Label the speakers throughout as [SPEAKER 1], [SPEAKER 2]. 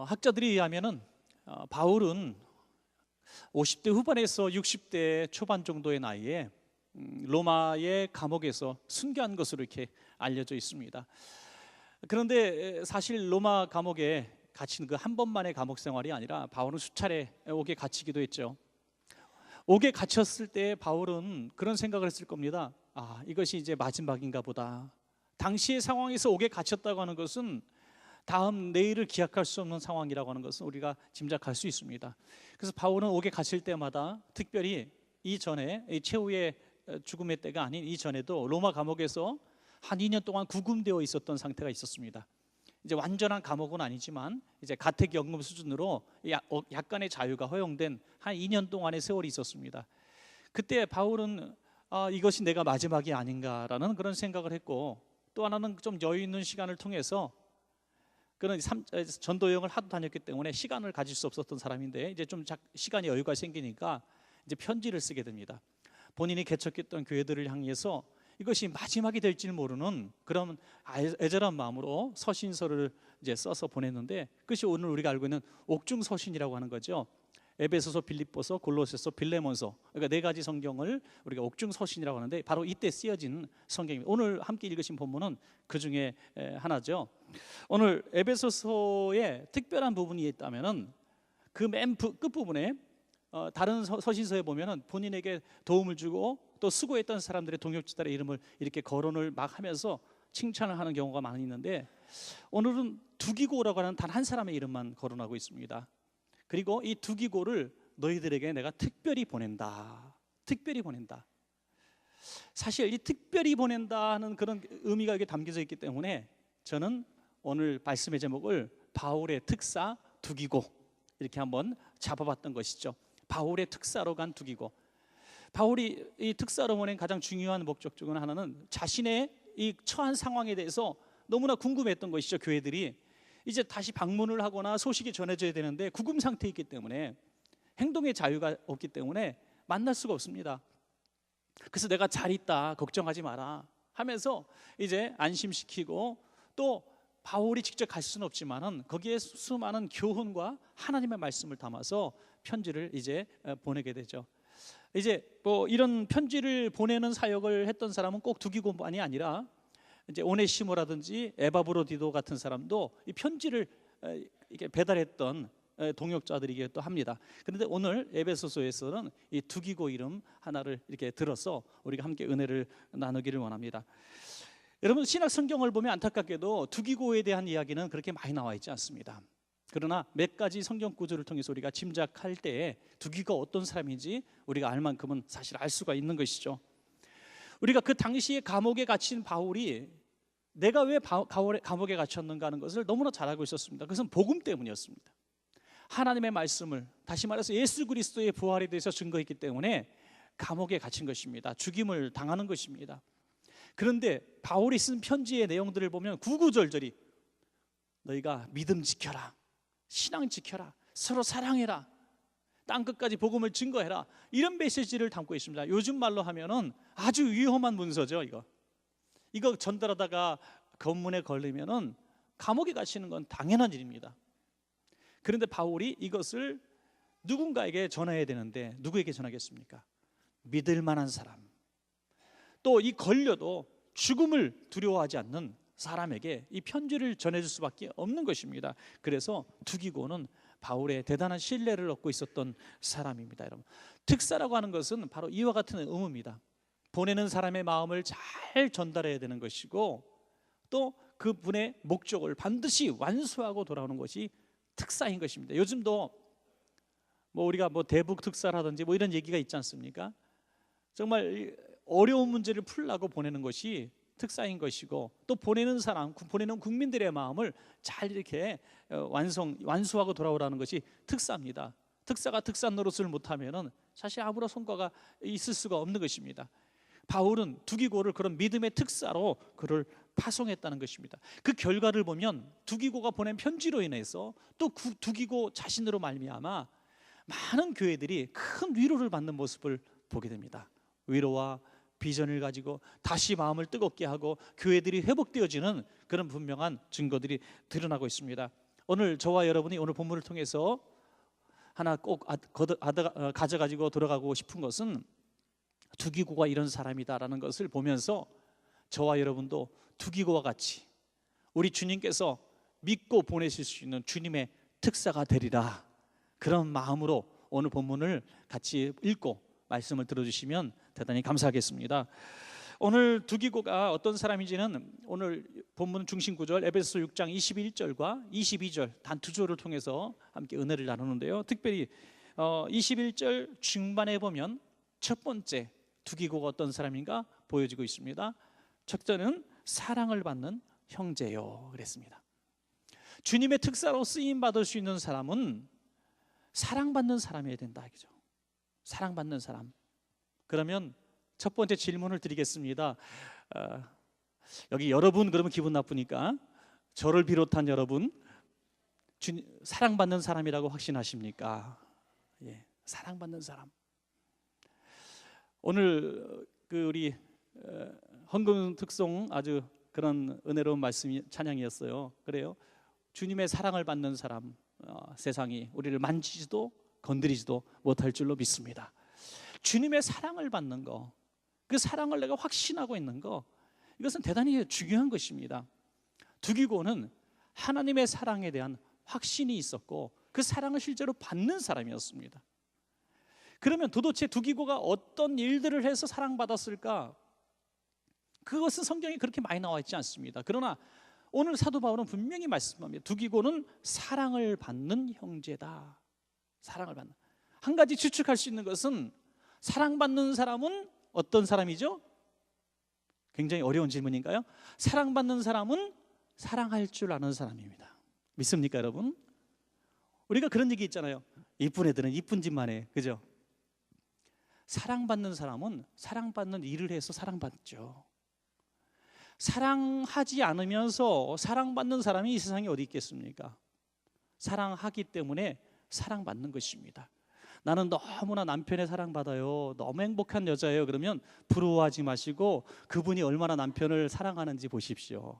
[SPEAKER 1] 학자들에 의하면은 바울은 50대 후반에서 60대 초반 정도의 나이에 로마의 감옥에서 순교한 것으로 이렇게 알려져 있습니다. 그런데 사실 로마 감옥에 갇힌 그 한 번만의 감옥 생활이 아니라 바울은 수차례 옥에 갇히기도 했죠. 옥에 갇혔을 때 바울은 그런 생각을 했을 겁니다. 이것이 이제 마지막인가 보다. 당시의 상황에서 옥에 갇혔다고 하는 것은 다음 내일을 기약할 수 없는 상황이라고 하는 것은 우리가 짐작할 수 있습니다. 그래서 바울은 옥에 갇힐 때마다, 특별히 이전에 최후의 죽음의 때가 아닌 이전에도 로마 감옥에서 한 2년 동안 구금되어 있었던 상태가 있었습니다. 이제 완전한 감옥은 아니지만 이제 가택연금 수준으로 약간의 자유가 허용된 한 2년 동안의 세월이 있었습니다. 그때 바울은 이것이 내가 마지막이 아닌가라는 그런 생각을 했고, 또 하나는 좀 여유 있는 시간을 통해서, 그는 전도 여행을 하도 다녔기 때문에 시간을 가질 수 없었던 사람인데 이제 좀 시간이 여유가 생기니까 이제 편지를 쓰게 됩니다. 본인이 개척했던 교회들을 향해서 이것이 마지막이 될지 모르는 그런 애절한 마음으로 서신서를 이제 써서 보냈는데, 그것이 오늘 우리가 알고 있는 옥중 서신이라고 하는 거죠. 에베소서, 빌립보서, 골로새서, 빌레몬서, 그러니까 네 가지 성경을 우리가 옥중 서신이라고 하는데 바로 이때 쓰여진 성경입니다. 오늘 함께 읽으신 본문은 그 중에 하나죠. 오늘 에베소서에 특별한 부분이 있다면은 그 맨 끝부분에 다른 서신서에 보면은 본인에게 도움을 주고 또 수고했던 사람들의 동역자들의 이름을 이렇게 거론을 막 하면서 칭찬을 하는 경우가 많이 있는데, 오늘은 두기고라고 하는 단 한 사람의 이름만 거론하고 있습니다. 그리고 이 두기고를 너희들에게 내가 특별히 보낸다. 특별히 보낸다. 사실 이 특별히 보낸다는 그런 의미가 여기 담겨져 있기 때문에 저는 오늘 말씀의 제목을 바울의 특사 두기고 이렇게 한번 잡아봤던 것이죠. 바울의 특사로 간 두기고. 바울이 이 특사로 보낸 가장 중요한 목적 중 하나는 자신의 이 처한 상황에 대해서 너무나 궁금했던 것이죠. 교회들이 이제 다시 방문을 하거나 소식이 전해져야 되는데 구금 상태에 있기 때문에, 행동의 자유가 없기 때문에 만날 수가 없습니다. 그래서 내가 잘 있다, 걱정하지 마라 하면서 이제 안심시키고, 또 바울이 직접 갈 수는 없지만은 거기에 수많은 교훈과 하나님의 말씀을 담아서 편지를 이제 보내게 되죠. 이제 뭐 이런 편지를 보내는 사역을 했던 사람은 꼭 두기고만이 아니라 이제 오네시모라든지 에바브로디도 같은 사람도 이 편지를 이렇게 배달했던 동역자들이기도 합니다. 그런데 오늘 에베소서에서는 이 두기고 이름 하나를 이렇게 들어서 우리가 함께 은혜를 나누기를 원합니다. 여러분, 신약 성경을 보면 안타깝게도 두기고에 대한 이야기는 그렇게 많이 나와 있지 않습니다. 그러나 몇 가지 성경 구절을 통해서 우리가 짐작할 때에 두기고가 어떤 사람인지 우리가 알 만큼은 사실 알 수가 있는 것이죠. 우리가 그 당시에 감옥에 갇힌 바울이 내가 왜 감옥에 갇혔는가 하는 것을 너무나 잘 알고 있었습니다. 그것은 복음 때문이었습니다. 하나님의 말씀을, 다시 말해서 예수 그리스도의 부활에 대해서 증거했기 때문에 감옥에 갇힌 것입니다. 죽임을 당하는 것입니다. 그런데 바울이 쓴 편지의 내용들을 보면 구구절절히 너희가 믿음 지켜라, 신앙 지켜라, 서로 사랑해라, 땅끝까지 복음을 증거해라, 이런 메시지를 담고 있습니다. 요즘 말로 하면은 아주 위험한 문서죠. 이거 전달하다가 검문에 걸리면은 감옥에 갇히는 건 당연한 일입니다. 그런데 바울이 이것을 누군가에게 전해야 되는데 누구에게 전하겠습니까? 믿을 만한 사람, 또 이 걸려도 죽음을 두려워하지 않는 사람에게 이 편지를 전해줄 수밖에 없는 것입니다. 그래서 두기고는 바울의 대단한 신뢰를 얻고 있었던 사람입니다. 여러분, 특사라고 하는 것은 바로 이와 같은 의무입니다. 보내는 사람의 마음을 잘 전달해야 되는 것이고, 또 그분의 목적을 반드시 완수하고 돌아오는 것이 특사인 것입니다. 요즘도 뭐 우리가 뭐 대북 특사라든지 뭐 이런 얘기가 있지 않습니까? 정말 어려운 문제를 풀려고 보내는 것이 특사인 것이고, 또 보내는 사람, 보내는 국민들의 마음을 잘 이렇게 완수하고 돌아오라는 것이 특사입니다. 특사가 특사 노릇을 못하면은 사실 아무런 성과가 있을 수가 없는 것입니다. 바울은 두기고를 그런 믿음의 특사로 그를 파송했다는 것입니다. 그 결과를 보면 두기고가 보낸 편지로 인해서 또 두기고 자신으로 말미암아 많은 교회들이 큰 위로를 받는 모습을 보게 됩니다. 위로와 비전을 가지고 다시 마음을 뜨겁게 하고 교회들이 회복되어지는 그런 분명한 증거들이 드러나고 있습니다. 오늘 저와 여러분이 오늘 본문을 통해서 하나 꼭 가져가지고 돌아가고 싶은 것은 두기고가 이런 사람이다라는 것을 보면서 저와 여러분도 두기고와 같이 우리 주님께서 믿고 보내실 수 있는 주님의 특사가 되리라, 그런 마음으로 오늘 본문을 같이 읽고 말씀을 들어주시면 대단히 감사하겠습니다. 오늘 두기고가 어떤 사람인지는 오늘 본문 중심 구절 에베소 6장 21절과 22절 단 두 절을 통해서 함께 은혜를 나누는데요, 특별히 21절 중반에 보면 첫 번째 두기고가 어떤 사람인가 보여지고 있습니다. 첫째는 사랑을 받는 형제요 그랬습니다. 주님의 특사로 쓰임 받을 수 있는 사람은 사랑받는 사람이어야 된다, 그죠? 사랑받는 사람. 그러면 첫 번째 질문을 드리겠습니다. 여기 여러분 그러면 기분 나쁘니까 저를 비롯한 여러분, 사랑받는 사람이라고 확신하십니까? 예, 사랑받는 사람. 오늘 우리 헌금 특송 아주 그런 은혜로운 말씀이 찬양이었어요. 그래요. 주님의 사랑을 받는 사람, 세상이 우리를 만지지도 건드리지도 못할 줄로 믿습니다. 주님의 사랑을 받는 거, 그 사랑을 내가 확신하고 있는 거, 이것은 대단히 중요한 것입니다. 두기고는 하나님의 사랑에 대한 확신이 있었고 그 사랑을 실제로 받는 사람이었습니다. 그러면 도대체 두기고가 어떤 일들을 해서 사랑받았을까? 그것은 성경에 그렇게 많이 나와 있지 않습니다. 그러나 오늘 사도 바울은 분명히 말씀합니다. 두기고는 사랑을 받는 형제다. 사랑을 받는. 한 가지 추측할 수 있는 것은 사랑받는 사람은 어떤 사람이죠? 굉장히 어려운 질문인가요? 사랑받는 사람은 사랑할 줄 아는 사람입니다. 믿습니까, 여러분? 우리가 그런 얘기 있잖아요. 이쁜 애들은 이쁜 짓만 해, 그죠? 사랑받는 사람은 사랑받는 일을 해서 사랑받죠. 사랑하지 않으면서 사랑받는 사람이 이 세상에 어디 있겠습니까? 사랑하기 때문에 사랑받는 것입니다. 나는 너무나 남편의 사랑받아요, 너무 행복한 여자예요. 그러면 부러워하지 마시고 그분이 얼마나 남편을 사랑하는지 보십시오.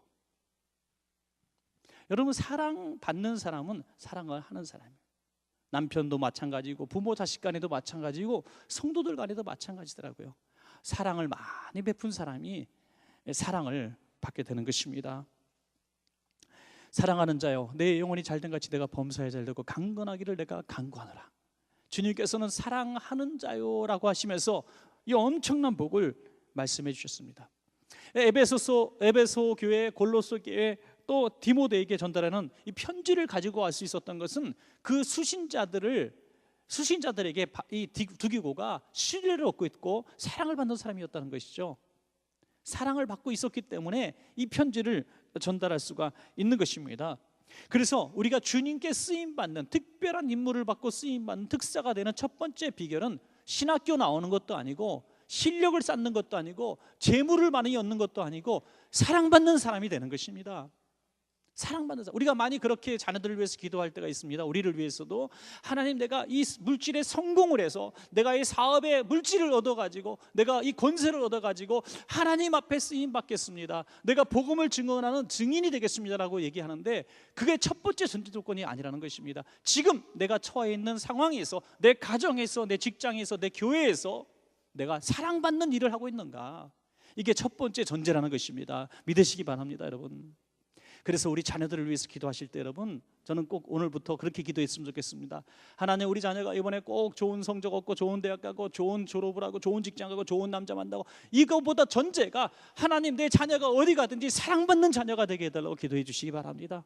[SPEAKER 1] 여러분, 사랑받는 사람은 사랑을 하는 사람이에요. 남편도 마찬가지고 부모 자식 간에도 마찬가지고 성도들 간에도 마찬가지더라고요. 사랑을 많이 베푼 사람이 사랑을 받게 되는 것입니다. 사랑하는 자요, 내 영혼이 잘된 같이 내가 범사에 잘되고 강건하기를 내가 강구하노라. 주님께서는 사랑하는 자요라고 하시면서 이 엄청난 복을 말씀해 주셨습니다. 에베소 교회, 골로새 교회, 또 디모데에게 전달하는 이 편지를 가지고 갈 수 있었던 것은 그 수신자들에게 이 두기고가 신뢰를 얻고 있고 사랑을 받는 사람이었다는 것이죠. 사랑을 받고 있었기 때문에 이 편지를 전달할 수가 있는 것입니다. 그래서 우리가 주님께 쓰임받는, 특별한 임무를 받고 쓰임받는 특사가 되는 첫 번째 비결은 신학교 나오는 것도 아니고 실력을 쌓는 것도 아니고 재물을 많이 얻는 것도 아니고 사랑받는 사람이 되는 것입니다. 사랑받는 사람. 우리가 많이 그렇게 자녀들을 위해서 기도할 때가 있습니다. 우리를 위해서도 하나님, 내가 이 물질에 성공을 해서 내가 이 사업에 물질을 얻어가지고 내가 이 권세를 얻어가지고 하나님 앞에 쓰임 받겠습니다, 내가 복음을 증언하는 증인이 되겠습니다라고 얘기하는데 그게 첫 번째 전제 조건이 아니라는 것입니다. 지금 내가 처해 있는 상황에서, 내 가정에서, 내 직장에서, 내 교회에서 내가 사랑받는 일을 하고 있는가, 이게 첫 번째 전제라는 것입니다. 믿으시기 바랍니다, 여러분. 그래서 우리 자녀들을 위해서 기도하실 때 여러분, 저는 꼭 오늘부터 그렇게 기도했으면 좋겠습니다. 하나님, 우리 자녀가 이번에 꼭 좋은 성적 얻고 좋은 대학 가고 좋은 졸업을 하고 좋은 직장 가고 좋은 남자 만나고, 이거보다 전제가 하나님, 내 자녀가 어디 가든지 사랑받는 자녀가 되게 해달라고 기도해 주시기 바랍니다.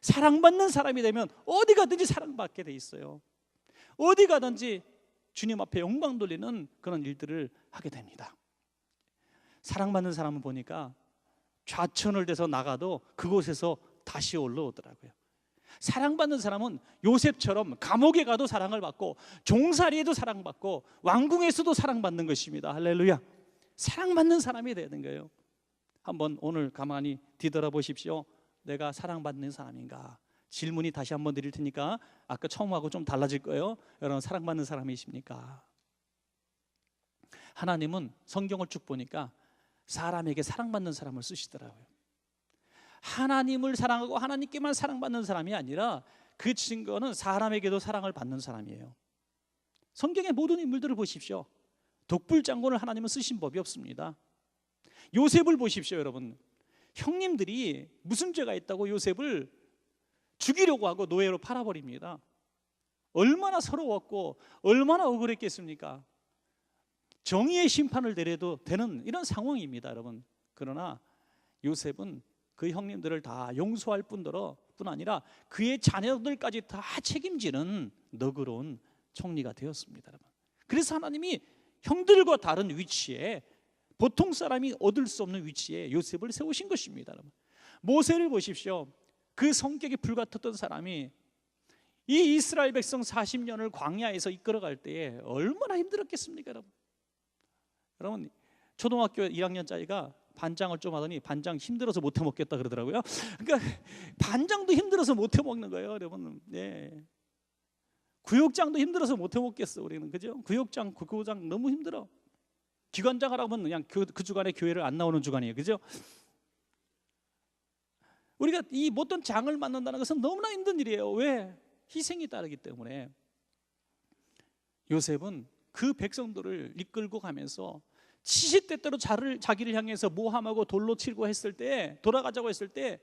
[SPEAKER 1] 사랑받는 사람이 되면 어디 가든지 사랑받게 돼 있어요. 어디 가든지 주님 앞에 영광 돌리는 그런 일들을 하게 됩니다. 사랑받는 사람은 보니까 좌천을 돼서 나가도 그곳에서 다시 올라오더라고요. 사랑받는 사람은 요셉처럼 감옥에 가도 사랑을 받고 종살이에도 사랑받고 왕궁에서도 사랑받는 것입니다. 할렐루야. 사랑받는 사람이 되는 거예요. 한번 오늘 가만히 뒤돌아보십시오. 내가 사랑받는 사람인가? 질문이 다시 한번 드릴 테니까 아까 처음하고 좀 달라질 거예요. 여러분, 사랑받는 사람이십니까? 하나님은 성경을 쭉 보니까 사람에게 사랑받는 사람을 쓰시더라고요. 하나님을 사랑하고 하나님께만 사랑받는 사람이 아니라 그 증거는 사람에게도 사랑을 받는 사람이에요. 성경의 모든 인물들을 보십시오. 독불장군을 하나님은 쓰신 법이 없습니다. 요셉을 보십시오, 여러분. 형님들이 무슨 죄가 있다고 요셉을 죽이려고 하고 노예로 팔아버립니다. 얼마나 서러웠고 얼마나 억울했겠습니까? 정의의 심판을 내려도 되는 이런 상황입니다, 여러분. 그러나 요셉은 그 형님들을 다 용서할 뿐 아니라 그의 자녀들까지 다 책임지는 너그러운 총리가 되었습니다, 여러분. 그래서 하나님이 형들과 다른 위치에, 보통 사람이 얻을 수 없는 위치에 요셉을 세우신 것입니다, 여러분. 모세를 보십시오. 그 성격이 불같았던 사람이 이 이스라엘 백성 40년을 광야에서 이끌어갈 때에 얼마나 힘들었겠습니까, 여러분? 여러분, 초등학교 1학년짜리가 반장을 좀 하더니 반장 힘들어서 못 해먹겠다 그러더라고요. 그러니까 반장도 힘들어서 못 해먹는 거예요, 여러분. 네. 구역장도 힘들어서 못 해먹겠어, 우리는. 그죠? 구역장, 국고장 너무 힘들어. 기관장 하라고 하면 그냥 그 주간에 교회를 안 나오는 주간이에요, 그죠? 우리가 이 못된 장을 맡는다는 것은 너무나 힘든 일이에요. 왜? 희생이 따르기 때문에. 요셉은 그 백성들을 이끌고 가면서 시시때때로 자기를 향해서 모함하고 돌로 치고 했을 때, 돌아가자고 했을 때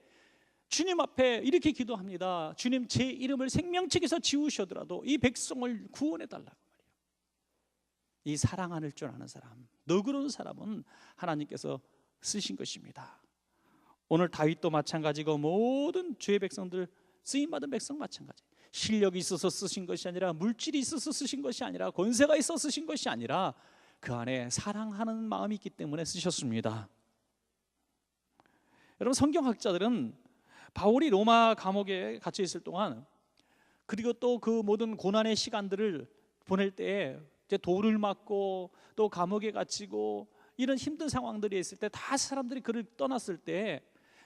[SPEAKER 1] 주님 앞에 이렇게 기도합니다. 주님, 제 이름을 생명책에서 지우셔더라도 이 백성을 구원해 달라고 말이에요. 이 사랑하는 줄 아는 사람, 너그러운 사람은 하나님께서 쓰신 것입니다. 오늘 다윗도 마찬가지고 모든 주의 백성들, 쓰임받은 백성 마찬가지. 실력이 있어서 쓰신 것이 아니라, 물질이 있어서 쓰신 것이 아니라, 권세가 있어서 쓰신 것이 아니라 그 안에 사랑하는 마음이 있기 때문에 쓰셨습니다. 여러분, 성경학자들은 바울이 로마 감옥에 갇혀 있을 동안, 그리고 또 그 모든 고난의 시간들을 보낼 때에 이제 돌을 맞고 또 감옥에 갇히고 이런 힘든 상황들이 있을 때, 다 사람들이 그를 떠났을 때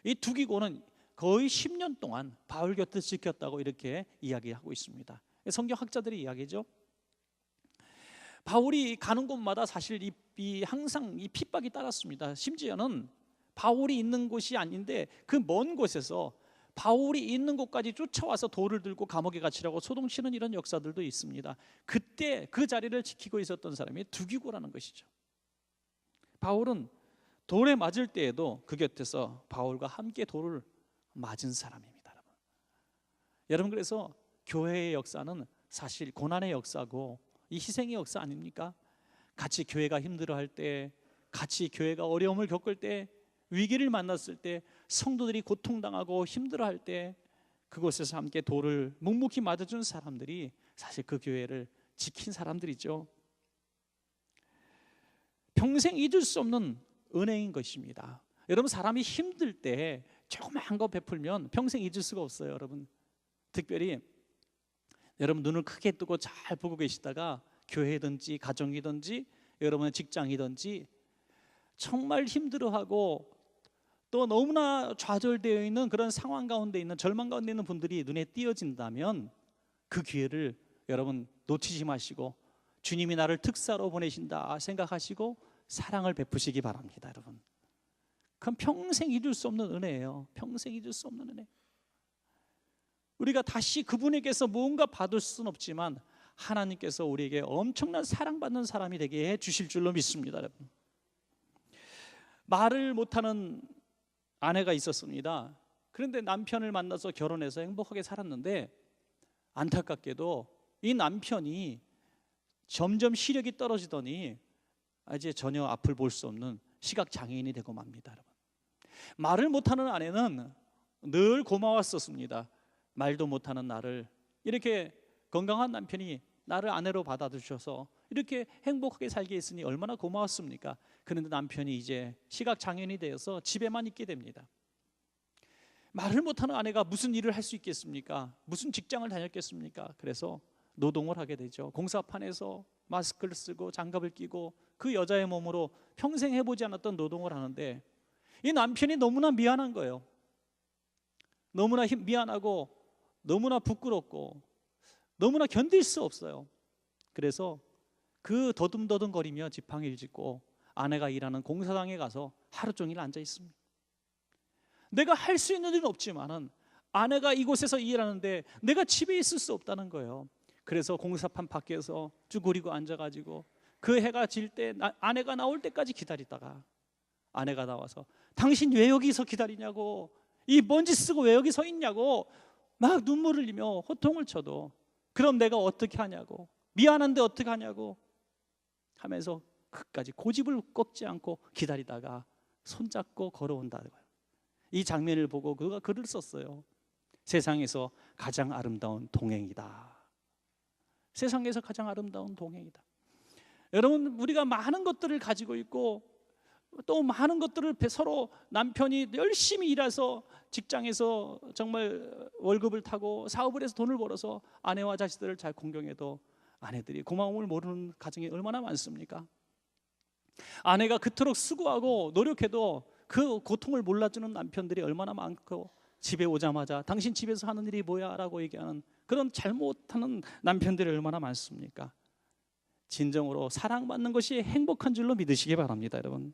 [SPEAKER 1] 이 두기고는 거의 10년 동안 바울 곁을 지켰다고 이렇게 이야기하고 있습니다. 성경학자들의 이야기죠. 바울이 가는 곳마다 사실 항상 이 핍박이 따랐습니다. 심지어는 바울이 있는 곳이 아닌데 그 먼 곳에서 바울이 있는 곳까지 쫓아와서 돌을 들고 감옥에 갇히라고 소동치는 이런 역사들도 있습니다. 그때 그 자리를 지키고 있었던 사람이 두기고라는 것이죠. 바울은 돌에 맞을 때에도 그 곁에서 바울과 함께 돌을 맞은 사람입니다, 여러분. 여러분, 그래서 교회의 역사는 사실 고난의 역사고 이 희생의 역사 아닙니까? 같이 교회가 힘들어할 때, 같이 교회가 어려움을 겪을 때, 위기를 만났을 때, 성도들이 고통당하고 힘들어할 때 그곳에서 함께 돌을 묵묵히 맞아준 사람들이 사실 그 교회를 지킨 사람들이죠. 평생 잊을 수 없는 은혜인 것입니다. 여러분, 사람이 힘들 때 조그마한 거 베풀면 평생 잊을 수가 없어요, 여러분. 특별히 여러분 눈을 크게 뜨고 잘 보고 계시다가 교회든지 가정이든지 여러분의 직장이든지 정말 힘들어하고 또 너무나 좌절되어 있는 그런 상황 가운데 있는, 절망 가운데 있는 분들이 눈에 띄어진다면 그 기회를 여러분 놓치지 마시고 주님이 나를 특사로 보내신다 생각하시고 사랑을 베푸시기 바랍니다, 여러분. 그건 평생 잊을 수 없는 은혜예요. 평생 잊을 수 없는 은혜. 우리가 다시 그분에게서 무언가 받을 수는 없지만 하나님께서 우리에게 엄청난 사랑받는 사람이 되게 해 주실 줄로 믿습니다, 여러분. 말을 못하는 아내가 있었습니다. 그런데 남편을 만나서 결혼해서 행복하게 살았는데 안타깝게도 이 남편이 점점 시력이 떨어지더니 이제 전혀 앞을 볼 수 없는 시각장애인이 되고 맙니다, 여러분. 말을 못하는 아내는 늘 고마웠었습니다. 말도 못하는 나를 이렇게 건강한 남편이 나를 아내로 받아주셔서 이렇게 행복하게 살게 했으니 얼마나 고마웠습니까? 그런데 남편이 이제 시각장애인이 되어서 집에만 있게 됩니다. 말을 못하는 아내가 무슨 일을 할 수 있겠습니까? 무슨 직장을 다녔겠습니까? 그래서 노동을 하게 되죠. 공사판에서 마스크를 쓰고 장갑을 끼고 그 여자의 몸으로 평생 해보지 않았던 노동을 하는데 이 남편이 너무나 미안한 거예요. 너무나 미안하고 너무나 부끄럽고 너무나 견딜 수 없어요. 그래서 그 더듬더듬거리며 지팡이를 짚고 아내가 일하는 공사장에 가서 하루 종일 앉아 있습니다. 내가 할 수 있는 일은 없지만은 아내가 이곳에서 일하는데 내가 집에 있을 수 없다는 거예요. 그래서 공사판 밖에서 쭈그리고 앉아가지고 그 해가 질 때 아내가 나올 때까지 기다리다가 아내가 나와서 당신 왜 여기서 기다리냐고, 이 먼지 쓰고 왜 여기 서 있냐고 막 눈물을 흘리며 호통을 쳐도 그럼 내가 어떻게 하냐고, 미안한데 어떻게 하냐고 하면서 끝까지 고집을 꺾지 않고 기다리다가 손잡고 걸어온다는 거예요. 이 장면을 보고 그가 글을 썼어요. 세상에서 가장 아름다운 동행이다. 세상에서 가장 아름다운 동행이다. 여러분, 우리가 많은 것들을 가지고 있고 또 많은 것들을 서로 남편이 열심히 일해서 직장에서 정말 월급을 타고 사업을 해서 돈을 벌어서 아내와 자식들을 잘 공경해도 아내들이 고마움을 모르는 가정이 얼마나 많습니까? 아내가 그토록 수고하고 노력해도 그 고통을 몰라주는 남편들이 얼마나 많고, 집에 오자마자 당신 집에서 하는 일이 뭐야? 라고 얘기하는 그런 잘못하는 남편들이 얼마나 많습니까? 진정으로 사랑받는 것이 행복한 줄로 믿으시기 바랍니다. 여러분,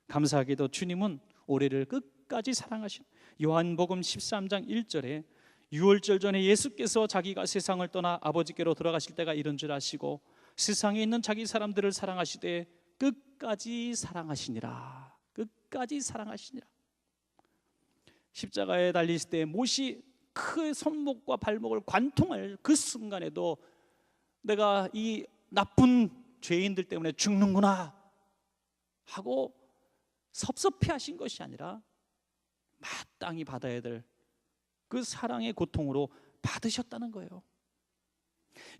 [SPEAKER 1] 감사하게도 주님은 우리를 끝까지 사랑하신 요한복음 13장 1절에 유월절 전에 예수께서 자기가 세상을 떠나 아버지께로 돌아가실 때가 이른 줄 아시고 세상에 있는 자기 사람들을 사랑하시되 끝까지 사랑하시니라. 끝까지 사랑하시니라. 십자가에 달리실 때 못이 그 손목과 발목을 관통할 그 순간에도 내가 이 나쁜 죄인들 때문에 죽는구나 하고 섭섭해 하신 것이 아니라 마땅히 받아야 될 그 사랑의 고통으로 받으셨다는 거예요.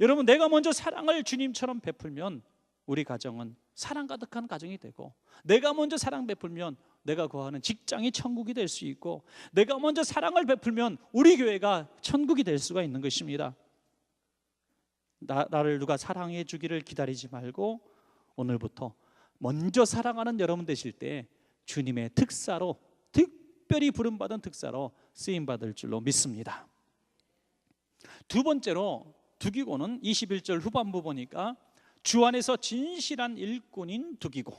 [SPEAKER 1] 여러분, 내가 먼저 사랑을 주님처럼 베풀면 우리 가정은 사랑 가득한 가정이 되고, 내가 먼저 사랑 베풀면 내가 거하는 직장이 천국이 될 수 있고, 내가 먼저 사랑을 베풀면 우리 교회가 천국이 될 수가 있는 것입니다. 나를 누가 사랑해 주기를 기다리지 말고 오늘부터 먼저 사랑하는 여러분 되실 때 주님의 특사로, 특별히 부름받은 특사로 쓰임받을 줄로 믿습니다. 두 번째로 두기고는 21절 후반부 보니까 주 안에서 진실한 일꾼인 두기고,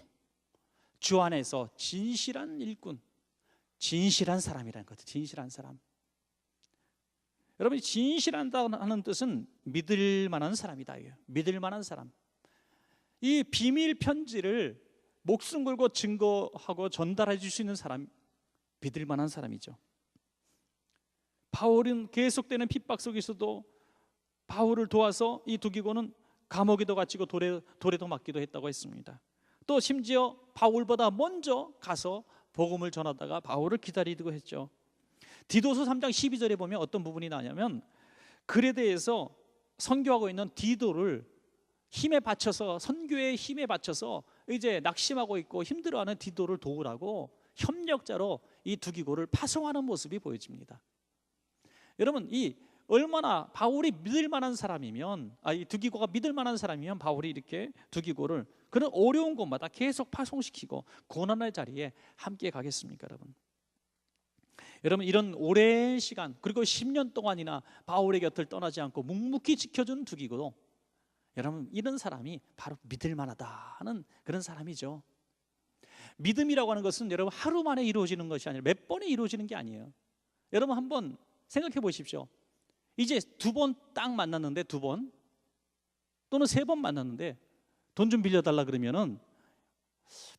[SPEAKER 1] 주 안에서 진실한 일꾼, 진실한 사람이라는 거죠. 진실한 사람. 여러분, 진실하다는 뜻은 믿을 만한 사람이다. 믿을 만한 사람. 이 비밀 편지를 목숨 걸고 증거하고 전달해 줄 수 있는 사람, 믿을 만한 사람이죠. 바울은 계속되는 핍박 속에서도 바울을 도와서 이 두기고는 감옥에도 갇히고 돌에도 맞기도 했다고 했습니다. 또 심지어 바울보다 먼저 가서 복음을 전하다가 바울을 기다리기도 했죠. 디도서 3장 12절에 보면 어떤 부분이 나냐면 글에 대해서 선교하고 있는 디도를 힘에 받쳐서, 선교의 힘에 받쳐서 이제 낙심하고 있고 힘들어하는 디도를 도우라고 협력자로 이 두기고를 파송하는 모습이 보여집니다. 여러분, 이 얼마나 바울이 믿을 만한 사람이면, 이 두기고가 믿을 만한 사람이면 바울이 이렇게 두기고를 그런 어려운 곳마다 계속 파송시키고 고난의 자리에 함께 가겠습니까? 여러분, 이런 오랜 시간, 그리고 10년 동안이나 바울의 곁을 떠나지 않고 묵묵히 지켜준 두기고, 여러분, 이런 사람이 바로 믿을 만하다는 그런 사람이죠. 믿음이라고 하는 것은 여러분 하루 만에 이루어지는 것이 아니라 몇 번에 이루어지는 게 아니에요. 여러분, 한번 생각해 보십시오. 이제 2번 딱 만났는데, 2번 또는 3번 만났는데 돈 좀 빌려달라 그러면은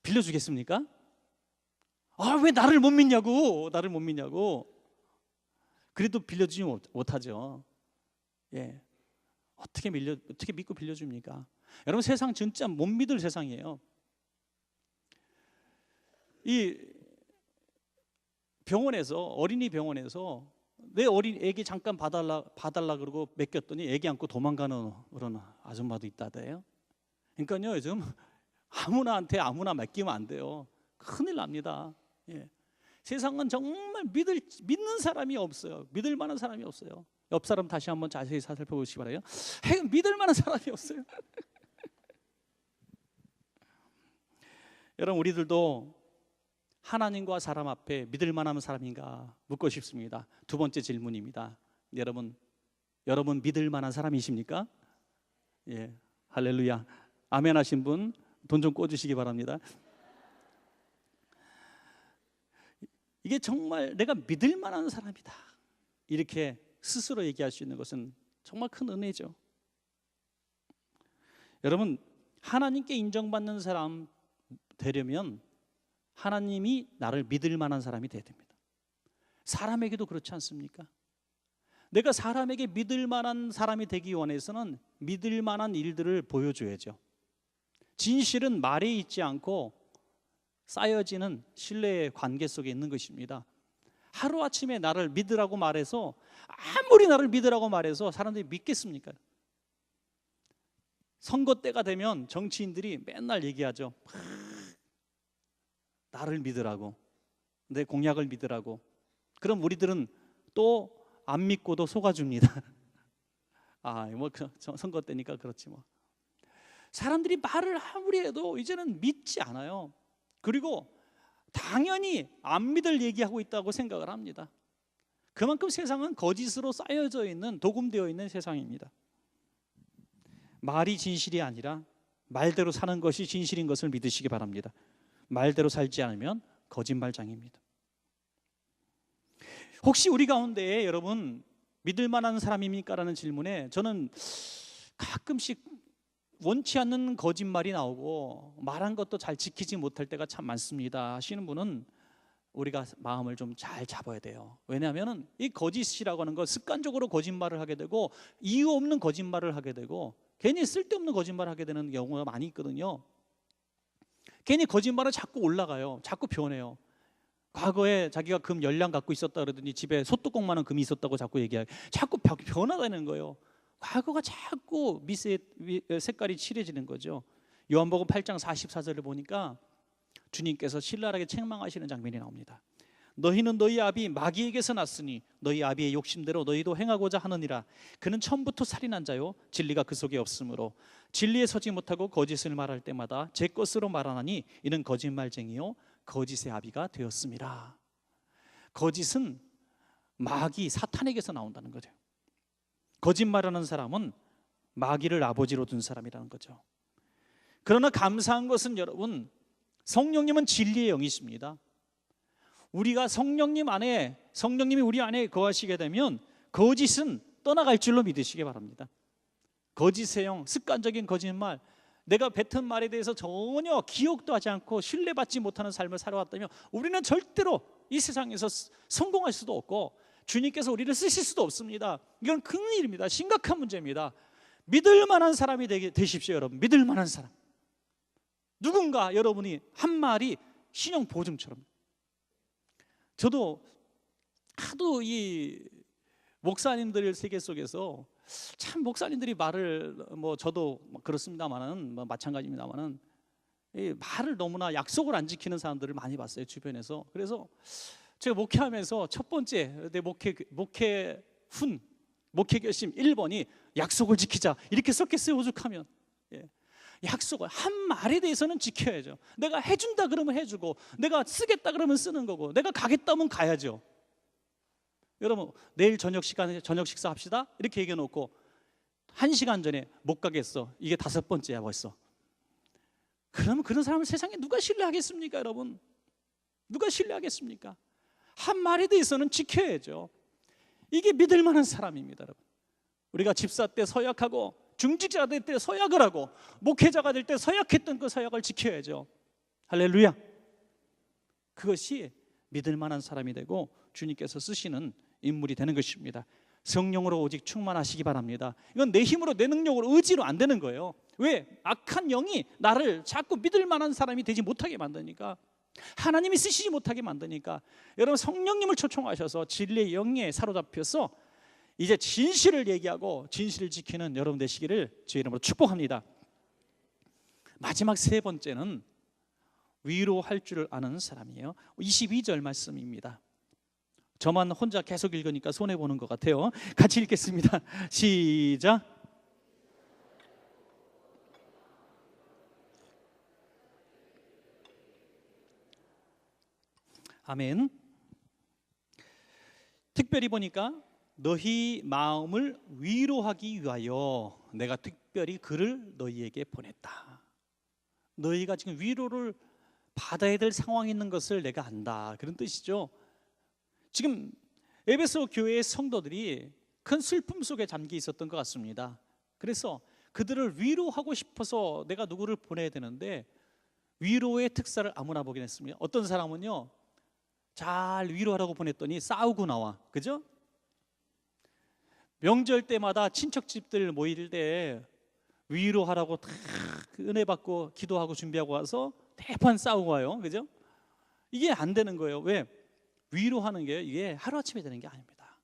[SPEAKER 1] 빌려주겠습니까? 왜 나를 못 믿냐고, 나를 못 믿냐고. 그래도 빌려주지 못하죠. 예, 어떻게 믿고 빌려줍니까? 여러분, 세상 진짜 못 믿을 세상이에요. 이 병원에서, 어린이 병원에서 내 어린 애기 잠깐 봐달라 그러고 맡겼더니 애기 안고 도망가는 그런 아줌마도 있다대요. 그러니까요, 요즘 아무나한테 아무나 맡기면 안 돼요. 큰일 납니다. 예. 세상은 정말 믿는 사람이 없어요. 믿을 만한 사람이 없어요. 옆 사람 다시 한번 자세히 살펴보시기 바라요. 믿을 만한 사람이 없어요. 여러분, 우리들도 하나님과 사람 앞에 믿을 만한 사람인가 묻고 싶습니다. 두 번째 질문입니다. 여러분 믿을 만한 사람이십니까? 예, 할렐루야. 아멘 하신 분 돈 좀 꿔주시기 바랍니다. 이게 정말 내가 믿을 만한 사람이다, 이렇게 스스로 얘기할 수 있는 것은 정말 큰 은혜죠. 여러분, 하나님께 인정받는 사람 되려면 하나님이 나를 믿을 만한 사람이 돼야 됩니다. 사람에게도 그렇지 않습니까? 내가 사람에게 믿을 만한 사람이 되기 원해서는 믿을 만한 일들을 보여줘야죠. 진실은 말에 있지 않고 쌓여지는 신뢰의 관계 속에 있는 것입니다. 하루아침에 나를 믿으라고 말해서, 아무리 나를 믿으라고 말해서 사람들이 믿겠습니까? 선거 때가 되면 정치인들이 맨날 얘기하죠. 나를 믿으라고, 내 공약을 믿으라고. 그럼 우리들은 또 안 믿고도 속아줍니다. 뭐 선거 때니까 그렇지 뭐. 사람들이 말을 아무리 해도 이제는 믿지 않아요. 그리고 당연히 안 믿을 얘기하고 있다고 생각을 합니다. 그만큼 세상은 거짓으로 쌓여져 있는, 도금되어 있는 세상입니다. 말이 진실이 아니라 말대로 사는 것이 진실인 것을 믿으시기 바랍니다. 말대로 살지 않으면 거짓말장입니다. 혹시 우리 가운데 여러분 믿을 만한 사람입니까? 라는 질문에 저는 가끔씩 원치 않는 거짓말이 나오고 말한 것도 잘 지키지 못할 때가 참 많습니다 하시는 분은 우리가 마음을 좀 잘 잡아야 돼요. 왜냐하면 이 거짓이라고 하는 건 습관적으로 거짓말을 하게 되고, 이유 없는 거짓말을 하게 되고, 괜히 쓸데없는 거짓말을 하게 되는 경우가 많이 있거든요. 괜히 거짓말을 자꾸 올라가요. 자꾸 변해요. 과거에 자기가 금 10两갖고 있었다 그러더니 집에 소뚜껑만한 금이 있었다고 자꾸 얘기하고, 자꾸 변하다는 거예요. 과거가 자꾸 색깔이 칠해지는 거죠. 요한복음 8장 44절을 보니까 주님께서 신랄하게 책망하시는 장면이 나옵니다. 너희는 너희 아비 마귀에게서 났으니 너희 아비의 욕심대로 너희도 행하고자 하느니라. 그는 처음부터 살인한 자요, 진리가 그 속에 없으므로 진리에 서지 못하고 거짓을 말할 때마다 제 것으로 말하나니 이는 거짓말쟁이요 거짓의 아비가 되었습니다. 거짓은 마귀, 사탄에게서 나온다는 거죠. 거짓말하는 사람은 마귀를 아버지로 둔 사람이라는 거죠. 그러나 감사한 것은 여러분, 성령님은 진리의 영이십니다. 우리가 성령님이 우리 안에 거하시게 되면 거짓은 떠나갈 줄로 믿으시기 바랍니다. 거짓의 영, 습관적인 거짓말, 내가 뱉은 말에 대해서 전혀 기억도 하지 않고 신뢰받지 못하는 삶을 살아왔다면 우리는 절대로 이 세상에서 성공할 수도 없고 주님께서 우리를 쓰실 수도 없습니다. 이건 큰 일입니다. 심각한 문제입니다. 믿을 만한 사람이 되십시오, 여러분. 믿을 만한 사람. 누군가 여러분이 한 말이 신용 보증처럼. 저도 하도 이 목사님들 세계 속에서 참 목사님들이 말을 저도 그렇습니다만은 마찬가지입니다만은 이 말을 너무나 약속을 안 지키는 사람들을 많이 봤어요, 주변에서. 그래서 제가 목회하면서 첫 번째 내 목회 결심 1번이 약속을 지키자, 이렇게 썼겠어요. 오죽하면. 약속을, 한 말에 대해서는 지켜야죠. 내가 해준다 그러면 해주고, 내가 쓰겠다 그러면 쓰는 거고, 내가 가겠다면 가야죠. 여러분, 내일 저녁 시간에 저녁 식사 합시다 이렇게 얘기해 놓고 1시간 전에 못 가겠어, 이게 5번째야 벌써. 그러면 그런 사람을 세상에 누가 신뢰하겠습니까? 여러분, 누가 신뢰하겠습니까? 한 말에 대해서는 지켜야죠. 이게 믿을 만한 사람입니다. 여러분, 우리가 집사 때 서약하고, 중직자가 될 때 서약을 하고, 목회자가 될 때 서약했던 그 서약을 지켜야죠. 할렐루야. 그것이 믿을 만한 사람이 되고 주님께서 쓰시는 인물이 되는 것입니다. 성령으로 오직 충만하시기 바랍니다. 이건 내 힘으로, 내 능력으로, 의지로 안 되는 거예요. 왜? 악한 영이 나를 자꾸 믿을 만한 사람이 되지 못하게 만드니까, 하나님이 쓰시지 못하게 만드니까. 여러분, 성령님을 초청하셔서 진리의 영에 사로잡혀서 이제 진실을 얘기하고 진실을 지키는 여러분 되시기를 주의 이름으로 축복합니다. 마지막 3번째는 위로할 줄 아는 사람이에요. 22절 말씀입니다. 저만 혼자 계속 읽으니까 손해보는 것 같아요. 같이 읽겠습니다. 시작. 아멘. 특별히 보니까 너희 마음을 위로하기 위하여 내가 특별히 그를 너희에게 보냈다. 너희가 지금 위로를 받아야 될 상황이 있는 것을 내가 안다, 그런 뜻이죠. 지금 에베소 교회의 성도들이 큰 슬픔 속에 잠겨 있었던 것 같습니다. 그래서 그들을 위로하고 싶어서 내가 누구를 보내야 되는데 위로의 특사를 아무나 보긴 했습니다. 어떤 사람은요, 잘 위로하라고 보냈더니 싸우고 나와. 그죠? 명절 때마다 친척집들 모일 때 위로하라고 다 은혜 받고 기도하고 준비하고 와서 대판 싸우고 와요. 그죠? 이게 안 되는 거예요. 왜? 위로하는 게 이게 하루아침에 되는 게 아닙니다.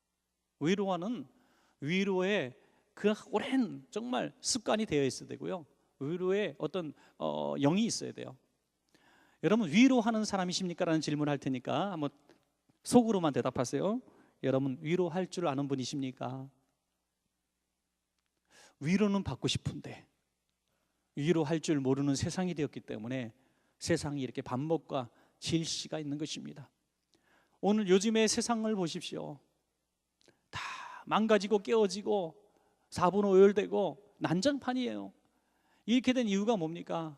[SPEAKER 1] 위로의 그 오랜 정말 습관이 되어 있어야 되고요. 위로의 어떤 영이 있어야 돼요. 여러분, 위로하는 사람이십니까? 라는 질문을 할 테니까 한번 속으로만 대답하세요. 여러분, 위로할 줄 아는 분이십니까? 위로는 받고 싶은데 위로할 줄 모르는 세상이 되었기 때문에 세상이 이렇게 반목과 질시가 있는 것입니다. 오늘 요즘의 세상을 보십시오. 다 망가지고 깨어지고 사분오열되고 난장판이에요. 이렇게 된 이유가 뭡니까?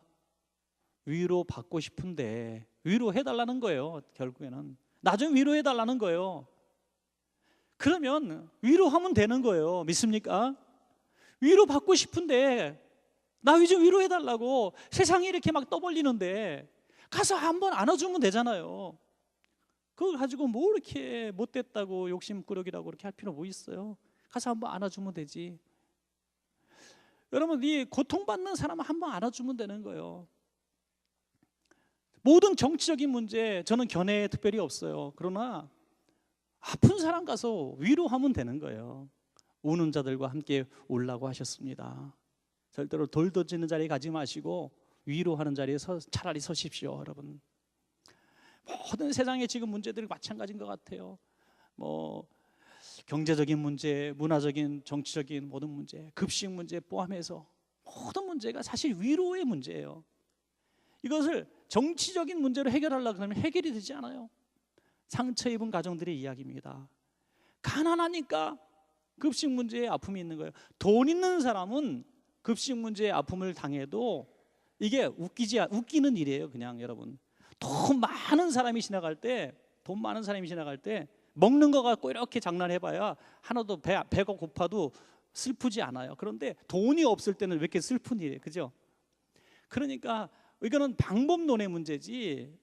[SPEAKER 1] 위로 받고 싶은데 위로해달라는 거예요. 결국에는 나 좀 위로해달라는 거예요. 그러면 위로하면 되는 거예요. 믿습니까? 위로 받고 싶은데 나 좀 위로해달라고 세상이 이렇게 막 떠벌리는데 가서 한번 안아주면 되잖아요. 그걸 가지고 뭐 이렇게 못됐다고 욕심꾸러기라고 그렇게 할 필요 뭐 있어요? 가서 한번 안아주면 되지. 여러분, 이 고통받는 사람은 한번 안아주면 되는 거예요. 모든 정치적인 문제 저는 견해에 특별히 없어요. 그러나 아픈 사람 가서 위로하면 되는 거예요. 우는 자들과 함께 울라고 하셨습니다. 절대로 돌 던지는 자리에 가지 마시고 위로하는 자리에 차라리 서십시오. 여러분, 모든 세상의 지금 문제들이 마찬가지인 것 같아요. 뭐 경제적인 문제, 문화적인, 정치적인 모든 문제, 급식 문제 포함해서 모든 문제가 사실 위로의 문제예요. 이것을 정치적인 문제로 해결하려고 하면 해결이 되지 않아요. 상처 입은 가정들의 이야기입니다. 가난하니까 급식 문제에 아픔이 있는 거예요. 돈 있는 사람은 급식 문제에 아픔을 당해도 이게 웃기는 일이에요. 그냥 여러분, 돈 많은 사람이 지나갈 때 먹는 거 갖고 이렇게 장난해봐야 하나도 배가 고파도 슬프지 않아요. 그런데 돈이 없을 때는 왜 이렇게 슬픈 일이에요? 그죠? 그러니까 이거는 방법론의 문제지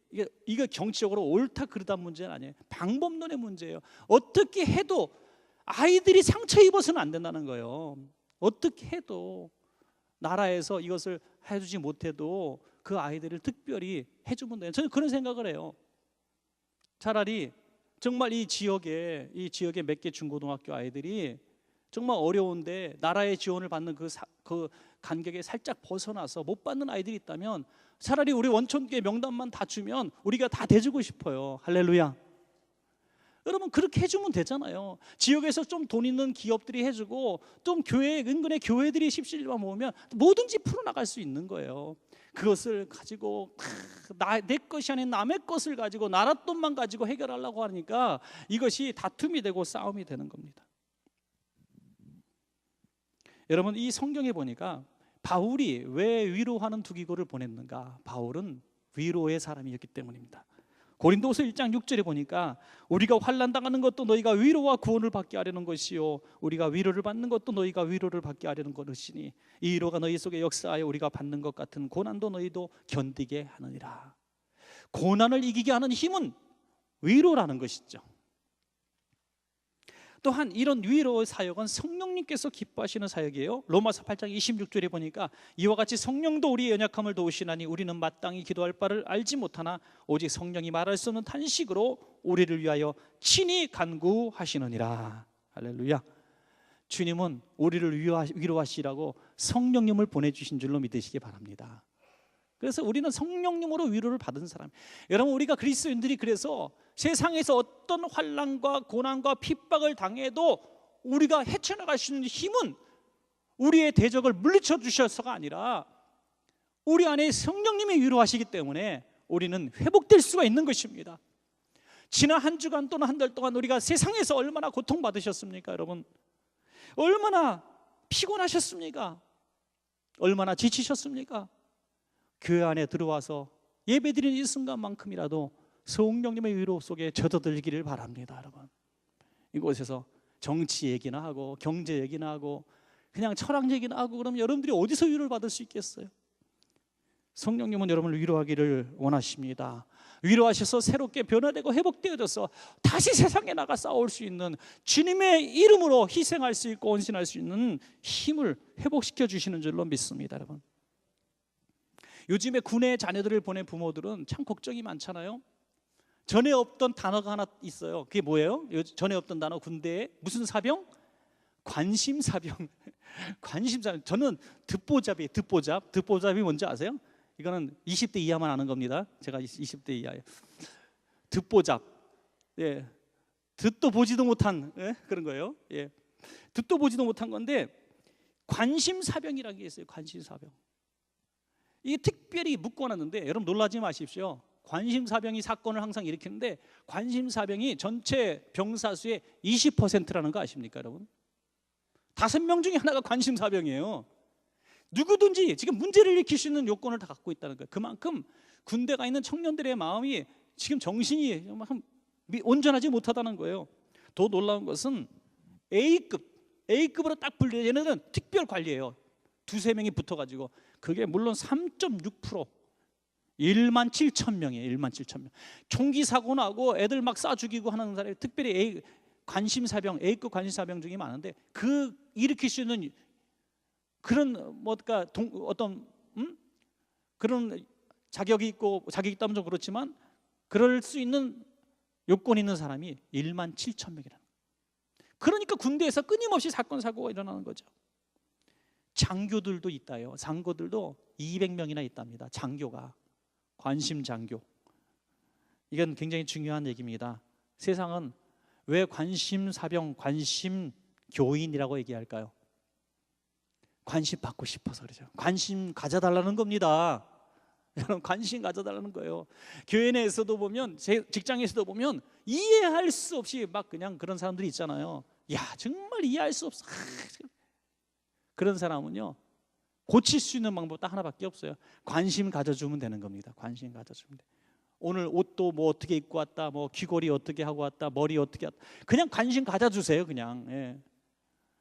[SPEAKER 1] 이거 정치적으로 옳다 그르다 문제는 아니에요. 방법론의 문제예요. 어떻게 해도 아이들이 상처 입어서는 안 된다는 거예요. 어떻게 해도 나라에서 이것을 해주지 못해도 그 아이들을 특별히 해주면 돼요. 저는 그런 생각을 해요. 차라리 정말 이 지역에 몇 개 중고등학교 아이들이 정말 어려운데 나라의 지원을 받는 그 간격에 살짝 벗어나서 못 받는 아이들이 있다면 차라리 우리 원천교회 명단만 다 주면 우리가 다 대주고 싶어요. 할렐루야. 여러분, 그렇게 해주면 되잖아요. 지역에서 좀 돈 있는 기업들이 해주고 좀 은근히 교회들이 십시일반 모으면 뭐든지 풀어나갈 수 있는 거예요. 그것을 가지고 내 것이 아닌 남의 것을 가지고 나라 돈만 가지고 해결하려고 하니까 이것이 다툼이 되고 싸움이 되는 겁니다. 여러분, 이 성경에 보니까 바울이 왜 위로하는 두기고를 보냈는가? 바울은 위로의 사람이었기 때문입니다. 고린도후서 1장 6절에 보니까 우리가 환난 당하는 것도 너희가 위로와 구원을 받게 하려는 것이요 우리가 위로를 받는 것도 너희가 위로를 받게 하려는 것이니 이 위로가 너희 속에 역사하여 우리가 받는 것 같은 고난도 너희도 견디게 하느니라. 고난을 이기게 하는 힘은 위로라는 것이죠. 또한 이런 위로의 사역은 성령님께서 기뻐하시는 사역이에요. 로마서 8장 26절에 보니까 이와 같이 성령도 우리의 연약함을 도우시나니 우리는 마땅히 기도할 바를 알지 못하나 오직 성령이 말할 수 없는 탄식으로 우리를 위하여 친히 간구하시느니라. 할렐루야. 주님은 우리를 위로하시라고 성령님을 보내주신 줄로 믿으시기 바랍니다. 그래서 우리는 성령님으로 위로를 받은 사람. 여러분, 우리가 그리스도인들이 그래서 세상에서 어떤 환난과 고난과 핍박을 당해도 우리가 헤쳐나갈 수 있는 힘은 우리의 대적을 물리쳐 주셔서가 아니라 우리 안에 성령님이 위로하시기 때문에 우리는 회복될 수가 있는 것입니다. 지난 한 주간 또는 한 달 동안 우리가 세상에서 얼마나 고통받으셨습니까? 여러분, 얼마나 피곤하셨습니까? 얼마나 지치셨습니까? 교회 안에 들어와서 예배드리는 이 순간만큼이라도 성령님의 위로 속에 젖어들기를 바랍니다. 여러분, 이곳에서 정치 얘기나 하고 경제 얘기나 하고 그냥 철학 얘기나 하고 그러면 여러분들이 어디서 위로를 받을 수 있겠어요? 성령님은 여러분을 위로하기를 원하십니다. 위로하셔서 새롭게 변화되고 회복되어져서 다시 세상에 나가 싸울 수 있는, 주님의 이름으로 희생할 수 있고 헌신할 수 있는 힘을 회복시켜 주시는 줄로 믿습니다. 여러분, 요즘에 군에 자녀들을 보낸 부모들은 참 걱정이 많잖아요. 전에 없던 단어가 하나 있어요. 그게 뭐예요? 전에 없던 단어, 군대에 무슨 사병? 관심사병. 관심사병. 저는 듣보잡이 뭔지 아세요? 이거는 20대 이하만 아는 겁니다. 제가 20대 이하예요. 듣보잡. 예. 듣도 보지도 못한, 예? 그런 거예요. 예. 듣도 보지도 못한 건데 관심사병이라는 게 있어요. 관심사병. 이게 특별히 묶어놨는데 여러분 놀라지 마십시오. 관심사병이 사건을 항상 일으키는데 관심사병이 전체 병사 수의 20%라는 거 아십니까, 여러분? 5명 중에 하나가 관심사병이에요. 누구든지 지금 문제를 일으킬 수 있는 요건을 다 갖고 있다는 거예요. 그만큼 군대가 있는 청년들의 마음이 지금 정신이 온전하지 못하다는 거예요. 더 놀라운 것은 A급으로 딱 분류해. 얘네들은 특별 관리예요. 2-3명이 붙어가지고. 그게 물론 3.6%, 17,000명이에요. 17,000명. 총기 사고 나고 애들 막 쏴 죽이고 하는 사람이 특별히 관심사병, A급 관심사병 중에 많은데, 그 일으킬 수 있는 그런 뭐랄까 그런 자격이 있다면 좀 그렇지만 그럴 수 있는 요건이 있는 사람이 17,000명이라는. 그러니까 군대에서 끊임없이 사건 사고가 일어나는 거죠. 장교들도 있다요. 장교들도 200명이나 있답니다. 장교가, 관심 장교. 이건 굉장히 중요한 얘기입니다. 세상은 왜 관심 사병, 관심 교인이라고 얘기할까요? 관심 받고 싶어서 그러죠. 관심 가져달라는 겁니다. 여러분, 관심 가져달라는 거예요. 교회 내에서도 보면, 직장에서도 보면 이해할 수 없이 막 그냥 그런 사람들이 있잖아요. 야, 정말 이해할 수 없어. 그런 사람은요, 고칠 수 있는 방법 딱 하나밖에 없어요. 관심 가져주면 되는 겁니다. 관심 가져주면 돼. 오늘 옷도 뭐 어떻게 입고 왔다, 뭐 귀걸이 어떻게 하고 왔다, 머리 어떻게 왔다, 그냥 관심 가져주세요. 그냥. 예.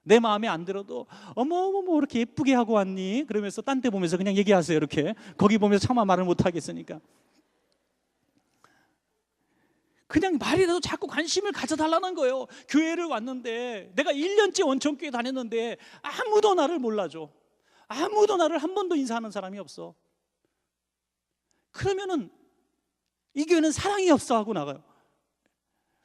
[SPEAKER 1] 내 마음에 안 들어도 어머 이렇게 예쁘게 하고 왔니? 그러면서 딴 데 보면서 그냥 얘기하세요. 이렇게 거기 보면서 차마 말을 못 하겠으니까 그냥 말이라도 자꾸 관심을 가져달라는 거예요. 교회를 왔는데, 내가 1년째 원천교회 다녔는데 아무도 나를 몰라줘. 아무도 나를 한 번도 인사하는 사람이 없어. 그러면은 이 교회는 사랑이 없어 하고 나가요.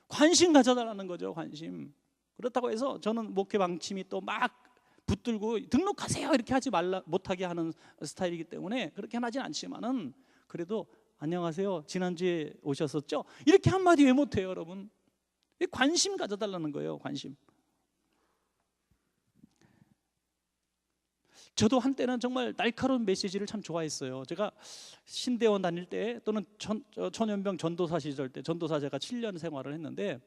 [SPEAKER 1] 관심 가져달라는 거죠. 관심. 그렇다고 해서 저는 목회 방침이 또 막 붙들고 등록하세요 이렇게 하지 말라, 못하게 하는 스타일이기 때문에 그렇게 하진 않지만은, 그래도 안녕하세요, 지난주에 오셨었죠? 이렇게 한마디 왜 못해요, 여러분? 관심 가져달라는 거예요. 관심. 저도 한때는 정말 날카로운 메시지를 참 좋아했어요. 제가 신대원 다닐 때, 또는 천연병 전도사 시절 때, 전도사 제가 7년 생활을 했는데,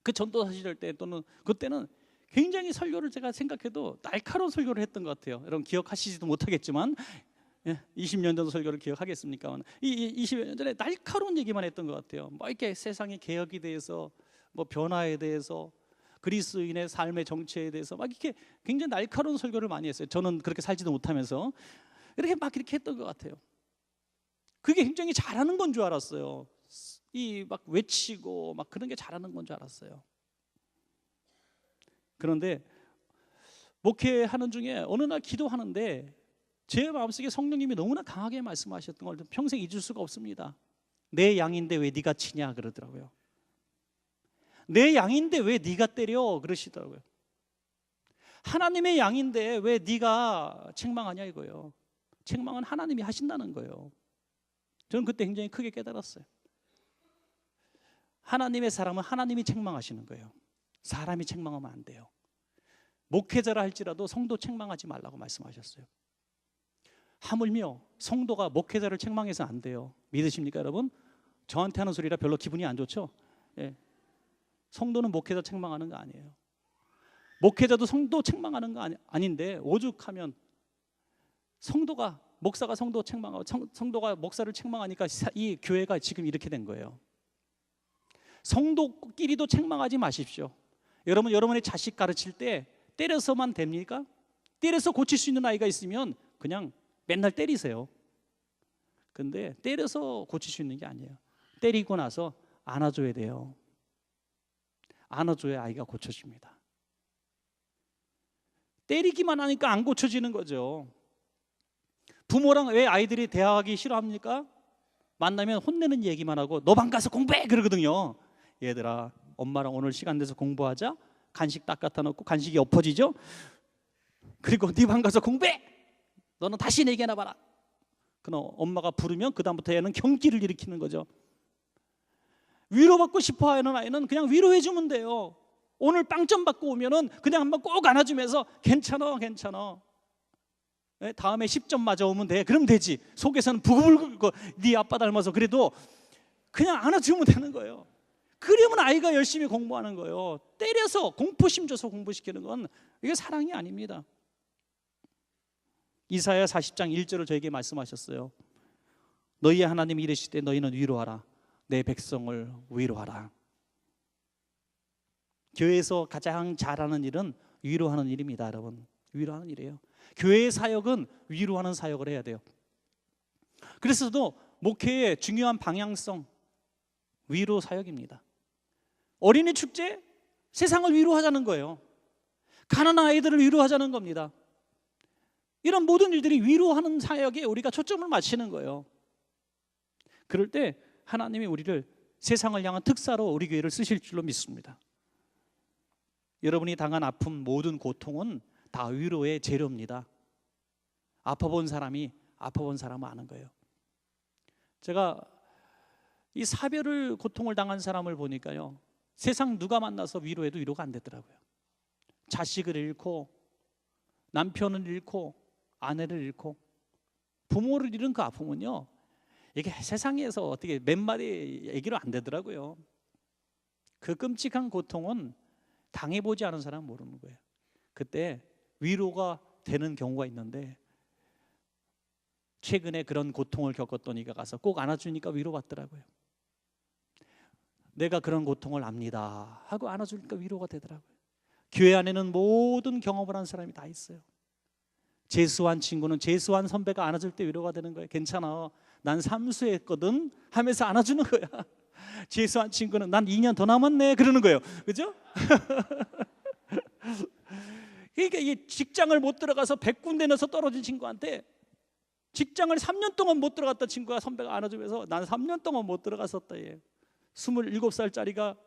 [SPEAKER 1] 그 전도사 시절 때 또는 그때는 굉장히 설교를 제가 생각해도 날카로운 설교를 했던 것 같아요. 여러분 기억하시지도 못하겠지만 20년 전 설교를 기억하겠습니까? 20년 전에 날카로운 얘기만 했던 것 같아요. 뭐 이렇게 세상의 개혁에 대해서, 뭐 변화에 대해서, 그리스도인의 삶의 정체에 대해서 막 이렇게 굉장히 날카로운 설교를 많이 했어요. 저는 그렇게 살지도 못하면서 이렇게 막 이렇게 했던 것 같아요. 그게 굉장히 잘하는 건 줄 알았어요. 이 막 외치고 막 그런 게 잘하는 건 줄 알았어요. 그런데 목회하는 중에 어느 날 기도하는데 제 마음속에 성령님이 너무나 강하게 말씀하셨던 걸 평생 잊을 수가 없습니다. 내 양인데 왜 네가 치냐 그러더라고요. 내 양인데 왜 네가 때려 그러시더라고요. 하나님의 양인데 왜 네가 책망하냐 이거예요. 책망은 하나님이 하신다는 거예요. 저는 그때 굉장히 크게 깨달았어요. 하나님의 사람은 하나님이 책망하시는 거예요. 사람이 책망하면 안 돼요. 목회자라 할지라도 성도 책망하지 말라고 말씀하셨어요. 하물며 성도가 목회자를 책망해서는 안 돼요. 믿으십니까 여러분? 저한테 하는 소리라 별로 기분이 안 좋죠? 예. 성도는 목회자 책망하는 거 아니에요. 목회자도 성도 책망하는 거 아닌데 오죽하면 성도가 목사가 성도 책망하고 성도가 목사를 책망하니까 이 교회가 지금 이렇게 된 거예요. 성도끼리도 책망하지 마십시오. 여러분, 여러분의 자식 가르칠 때 때려서만 됩니까? 때려서 고칠 수 있는 아이가 있으면 그냥 맨날 때리세요. 근데 때려서 고칠 수 있는 게 아니에요. 때리고 나서 안아줘야 돼요. 안아줘야 아이가 고쳐집니다. 때리기만 하니까 안 고쳐지는 거죠. 부모랑 왜 아이들이 대화하기 싫어합니까? 만나면 혼내는 얘기만 하고 너 방 가서 공부해 그러거든요. 얘들아, 엄마랑 오늘 시간 내서 공부하자. 간식 딱 갖다 놓고 간식이 엎어지죠. 그리고 네 방 가서 공부해. 너는 다시 내게 나봐라. 그럼 엄마가 부르면 그 다음부터 얘는 경기를 일으키는 거죠. 위로받고 싶어하는 아이는 그냥 위로해주면 돼요. 오늘 빵점 받고 오면은 그냥 한번 꼭 안아주면서 괜찮아, 괜찮아. 네, 다음에 10점 맞아오면 돼. 그럼 되지. 속에서는 부글부글 네 아빠 닮아서 그래도 그냥 안아주면 되는 거예요. 그러면 아이가 열심히 공부하는 거예요. 때려서 공포심 줘서 공부시키는 건 이게 사랑이 아닙니다. 이사야 40장 1절을 저에게 말씀하셨어요. 너희의 하나님이 이르실 때 너희는 위로하라. 내 백성을 위로하라. 교회에서 가장 잘하는 일은 위로하는 일입니다, 여러분. 위로하는 일이에요. 교회의 사역은 위로하는 사역을 해야 돼요. 그래서도 목회의 중요한 방향성, 위로 사역입니다. 어린이 축제, 세상을 위로하자는 거예요. 가난한 아이들을 위로하자는 겁니다. 이런 모든 일들이 위로하는 사역에 우리가 초점을 맞추는 거예요. 그럴 때 하나님이 우리를 세상을 향한 특사로 우리 교회를 쓰실 줄로 믿습니다. 여러분이 당한 아픔, 모든 고통은 다 위로의 재료입니다. 아파본 사람이 아파본 사람은 아는 거예요. 제가 이 사별을 고통을 당한 사람을 보니까요, 세상 누가 만나서 위로해도 위로가 안 되더라고요. 자식을 잃고 남편을 잃고 아내를 잃고 부모를 잃은 그 아픔은요, 이게 세상에서 어떻게 몇 마디 얘기로 안 되더라고요. 그 끔찍한 고통은 당해보지 않은 사람은 모르는 거예요. 그때 위로가 되는 경우가 있는데, 최근에 그런 고통을 겪었던 이가 가서 꼭 안아주니까 위로받더라고요. 내가 그런 고통을 압니다 하고 안아주니까 위로가 되더라고요. 교회 안에는 모든 경험을 한 사람이 다 있어요. 재수한 친구는 재수한 선배가 안아줄 때 위로가 되는 거예요. 괜찮아, 난 삼수했거든 하면서 안아주는 거야. 재수한 친구는 난 2년 더 남았네 그러는 거예요. 그죠? 그러니까 이 직장을 못 들어가서 100군데 넣어서 떨어진 친구한테 직장을 3년 동안 못 들어갔다 친구가 선배가 안아주면서 난 3년 동안 못 들어갔었다. 얘 27살짜리가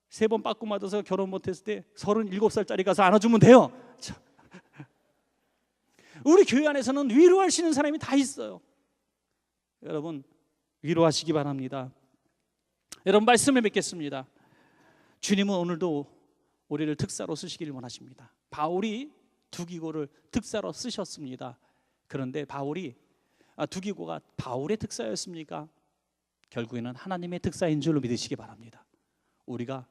[SPEAKER 1] 3번 빠꾸 맞아서 결혼 못했을 때 37살짜리 가서 안아주면 돼요. 참. 우리 교회 안에서는 위로할 수 있는 사람이 다 있어요. 여러분, 위로하시기 바랍니다. 여러분, 말씀을 맺겠습니다. 주님은 오늘도 우리를 특사로 쓰시길 원하십니다. 바울이 두기고를 특사로 쓰셨습니다. 그런데 바울이 두기고가 바울의 특사였습니까? 결국에는 하나님의 특사인 줄로 믿으시기 바랍니다. 우리가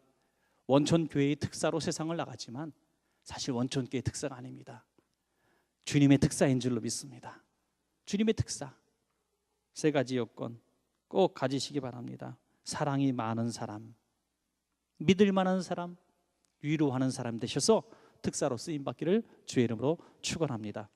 [SPEAKER 1] 원천교회의 특사로 세상을 나갔지만 사실 원천교회의 특사가 아닙니다. 주님의 특사인 줄로 믿습니다. 주님의 특사 3가지 요건 꼭 가지시기 바랍니다. 사랑이 많은 사람, 믿을 만한 사람, 위로하는 사람 되셔서 특사로 쓰임받기를 주의 이름으로 축원합니다.